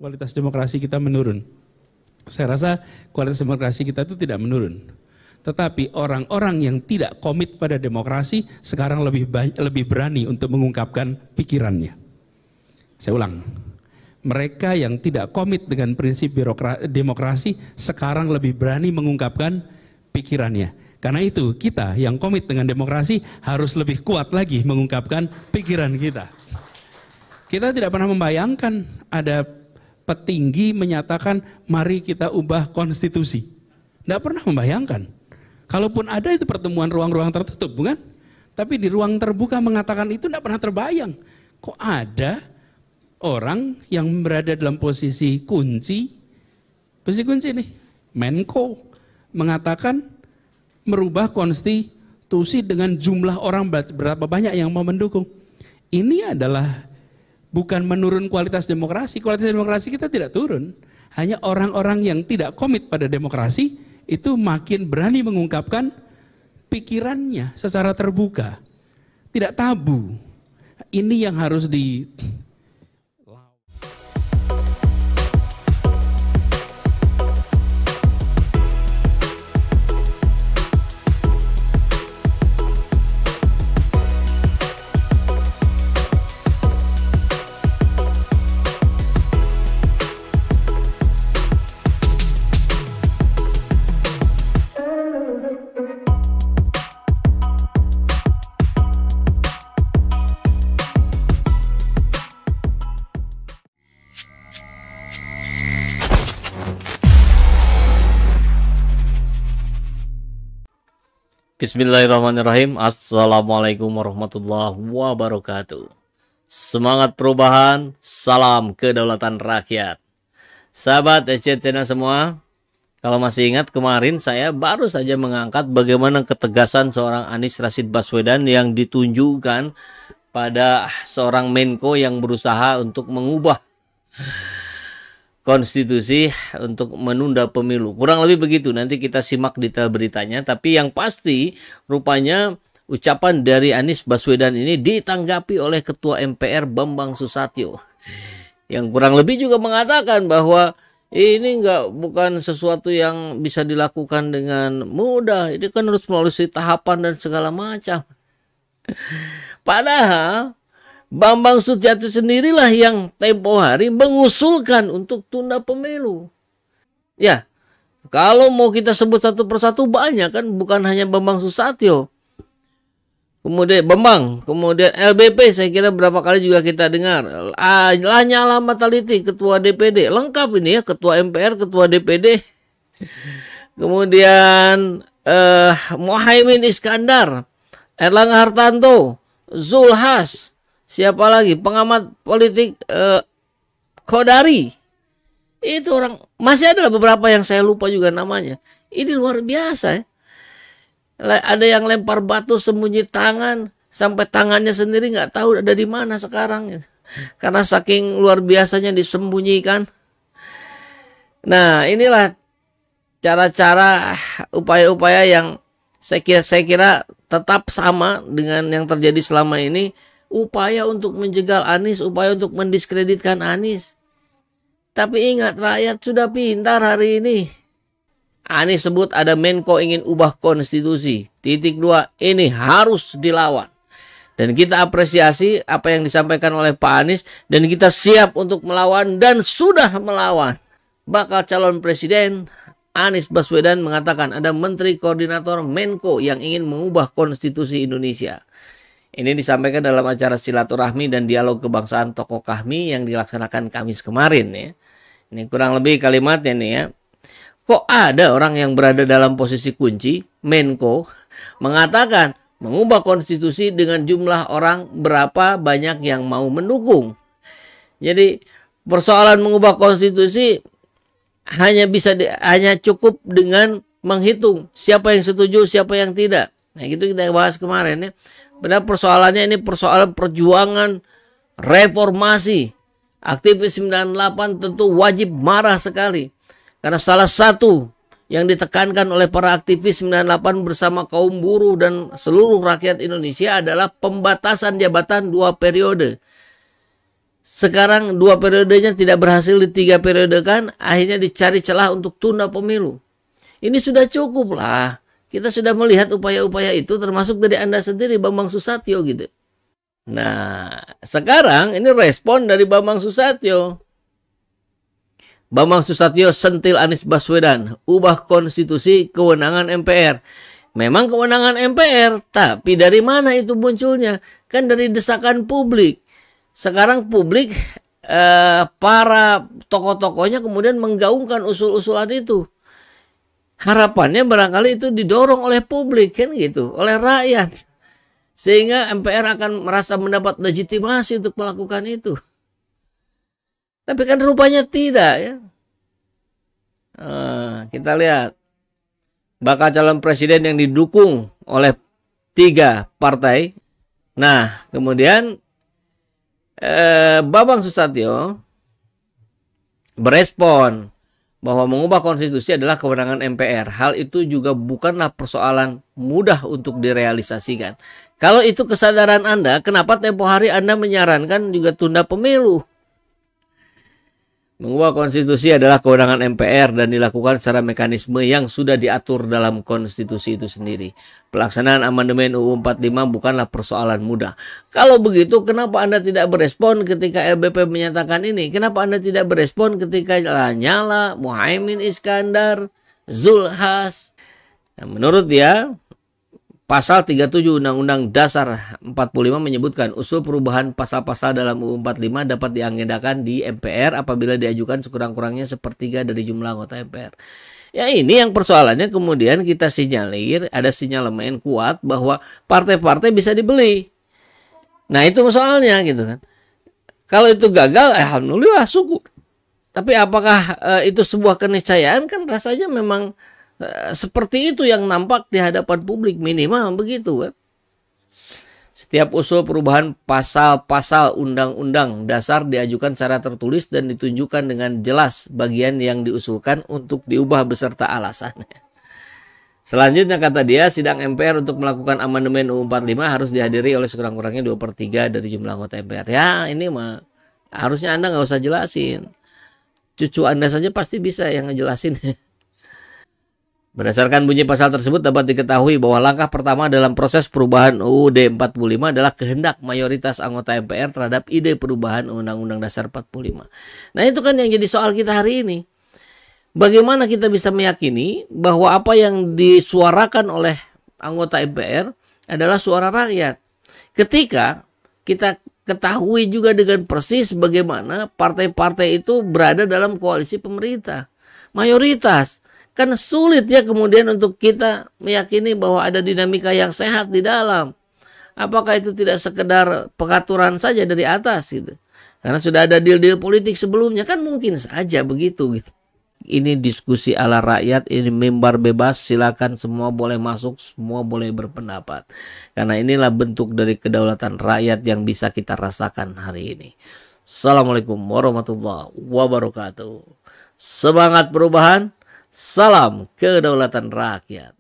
kualitas demokrasi kita menurun. Saya rasa kualitas demokrasi kita itu tidak menurun. Tetapi orang-orang yang tidak komit pada demokrasi sekarang lebih berani untuk mengungkapkan pikirannya. Saya ulang, mereka yang tidak komit dengan prinsip demokrasi sekarang lebih berani mengungkapkan pikirannya. Karena itu kita yang komit dengan demokrasi harus lebih kuat lagi mengungkapkan pikiran kita. Kita tidak pernah membayangkan ada petinggi menyatakan mari kita ubah konstitusi. Tidak pernah membayangkan. Kalaupun ada itu pertemuan ruang-ruang tertutup, bukan? Tapi di ruang terbuka mengatakan itu tidak pernah terbayang. Kok ada orang yang berada dalam posisi kunci nih, Menko, mengatakan merubah konstitusi dengan jumlah orang berapa banyak yang mau mendukung. Ini adalah bukan menurun kualitas demokrasi kita tidak turun. Hanya orang-orang yang tidak komit pada demokrasi itu makin berani mengungkapkan pikirannya secara terbuka. Tidak tabu. Ini yang harus di Bismillahirrahmanirrahim. Assalamualaikum warahmatullahi wabarakatuh. Semangat perubahan, salam kedaulatan rakyat. Sahabat SC Channel semua, kalau masih ingat kemarin saya baru saja mengangkat bagaimana ketegasan seorang Anies Rashid Baswedan yang ditunjukkan pada seorang Menko yang berusaha untuk mengubah konstitusi untuk menunda pemilu. Kurang lebih begitu, nanti kita simak detail beritanya. Tapi yang pasti rupanya ucapan dari Anies Baswedan ini ditanggapi oleh Ketua MPR Bambang Susatyo, yang kurang lebih juga mengatakan bahwa ini bukan sesuatu yang bisa dilakukan dengan mudah. Ini kan harus melalui tahapan dan segala macam. Padahal Bambang Susatyo sendirilah yang tempo hari mengusulkan untuk tunda pemilu. Ya, kalau mau kita sebut satu persatu banyak kan, bukan hanya Bambang Susatyo. Kemudian kemudian LBP saya kira berapa kali juga kita dengar. Lanyala Mataliti, Ketua DPD. Lengkap ini ya, Ketua MPR, Ketua DPD. Kemudian Muhaimin Iskandar, Erlangga Hartanto, Zulhas. Siapa lagi? Pengamat politik Kodari. Itu orang, masih ada beberapa yang saya lupa juga namanya. Ini luar biasa ya. Ada yang lempar batu sembunyi tangan, sampai tangannya sendiri nggak tahu ada di mana sekarang. Karena saking luar biasanya disembunyikan. Nah, inilah cara-cara, upaya-upaya yang saya kira tetap sama dengan yang terjadi selama ini. Upaya untuk menjegal Anies, upaya untuk mendiskreditkan Anies. Tapi ingat, rakyat sudah pintar hari ini. Anies sebut ada Menko ingin ubah konstitusi. Titik 2, ini harus dilawan. Dan kita apresiasi apa yang disampaikan oleh Pak Anies. Dan kita siap untuk melawan dan sudah melawan. Bakal calon presiden Anies Baswedan mengatakan ada Menteri Koordinator Menko yang ingin mengubah konstitusi Indonesia. Ini disampaikan dalam acara silaturahmi dan dialog kebangsaan tokoh kami yang dilaksanakan Kamis kemarin ya. Ini kurang lebih kalimatnya nih ya. Kok ada orang yang berada dalam posisi kunci, Menko, mengatakan mengubah konstitusi dengan jumlah orang berapa banyak yang mau mendukung. Jadi persoalan mengubah konstitusi hanya cukup dengan menghitung siapa yang setuju, siapa yang tidak. Nah, gitu kita bahas kemarin ya. Padahal persoalannya ini persoalan perjuangan reformasi. Aktivis 98 tentu wajib marah sekali. Karena salah satu yang ditekankan oleh para aktivis 98 bersama kaum buruh dan seluruh rakyat Indonesia adalah pembatasan jabatan 2 periode. Sekarang 2 periodenya tidak berhasil di 3 periode kan, akhirnya dicari celah untuk tunda pemilu. Ini sudah cukup lah. Kita sudah melihat upaya-upaya itu termasuk dari Anda sendiri, Bambang Susatyo gitu. Nah, sekarang ini respon dari Bambang Susatyo. Bambang Susatyo sentil Anies Baswedan, ubah konstitusi, kewenangan MPR. Memang kewenangan MPR, tapi dari mana itu munculnya? Kan dari desakan publik. Sekarang publik, para tokoh-tokohnya kemudian menggaungkan usul-usulan itu. Harapannya barangkali itu didorong oleh publik, kan gitu, oleh rakyat. Sehingga MPR akan merasa mendapat legitimasi untuk melakukan itu. Tapi kan rupanya tidak ya. Kita lihat. Bakal calon presiden yang didukung oleh 3 partai. Nah, kemudian Bambang Susatyo berespon bahwa mengubah konstitusi adalah kewenangan MPR. Hal itu juga bukanlah persoalan mudah untuk direalisasikan. Kalau itu kesadaran Anda, kenapa tempo hari Anda menyarankan juga tunda pemilu? Mengubah konstitusi adalah kewenangan MPR dan dilakukan secara mekanisme yang sudah diatur dalam konstitusi itu sendiri. Pelaksanaan amandemen UU 45 bukanlah persoalan mudah. Kalau begitu, kenapa Anda tidak berespon ketika LBP menyatakan ini? Kenapa Anda tidak berespon ketika Lanyala, Muhaimin Iskandar, Zulkifli Hasan? Nah, menurut dia, Pasal 37 Undang-Undang Dasar 45 menyebutkan usul perubahan pasal-pasal dalam UU 45 dapat diagendakan di MPR apabila diajukan sekurang-kurangnya sepertiga dari jumlah anggota MPR. Ya ini yang persoalannya kemudian kita sinyalir, ada sinyalemen kuat bahwa partai-partai bisa dibeli. Nah itu soalnya gitu kan. Kalau itu gagal, alhamdulillah syukur. Tapi apakah itu sebuah keniscayaan? Kan rasanya memang seperti itu yang nampak di hadapan publik, minimal begitu kan. Setiap usul perubahan pasal-pasal undang-undang dasar diajukan secara tertulis dan ditunjukkan dengan jelas bagian yang diusulkan untuk diubah beserta alasannya. Selanjutnya kata dia, sidang MPR untuk melakukan amandemen UU 45 harus dihadiri oleh sekurang-kurangnya 2/3 dari jumlah anggota MPR. Ya ini mah harusnya Anda nggak usah jelasin. Cucu Anda saja pasti bisa yang ngejelasin. Berdasarkan bunyi pasal tersebut dapat diketahui bahwa langkah pertama dalam proses perubahan UUD 45 adalah kehendak mayoritas anggota MPR terhadap ide perubahan Undang-Undang Dasar 45. Nah itu kan yang jadi soal kita hari ini. Bagaimana kita bisa meyakini bahwa apa yang disuarakan oleh anggota MPR adalah suara rakyat. Ketika kita ketahui juga dengan persis bagaimana partai-partai itu berada dalam koalisi pemerintah. Mayoritas. Kan sulit ya kemudian untuk kita meyakini bahwa ada dinamika yang sehat di dalam. Apakah itu tidak sekedar pengaturan saja dari atas gitu? Karena sudah ada deal-deal politik sebelumnya, kan mungkin saja begitu gitu. Ini diskusi ala rakyat, ini mimbar bebas, silakan semua boleh masuk, semua boleh berpendapat. Karena inilah bentuk dari kedaulatan rakyat yang bisa kita rasakan hari ini. Assalamualaikum warahmatullahi wabarakatuh. Semangat perubahan. Salam kedaulatan rakyat.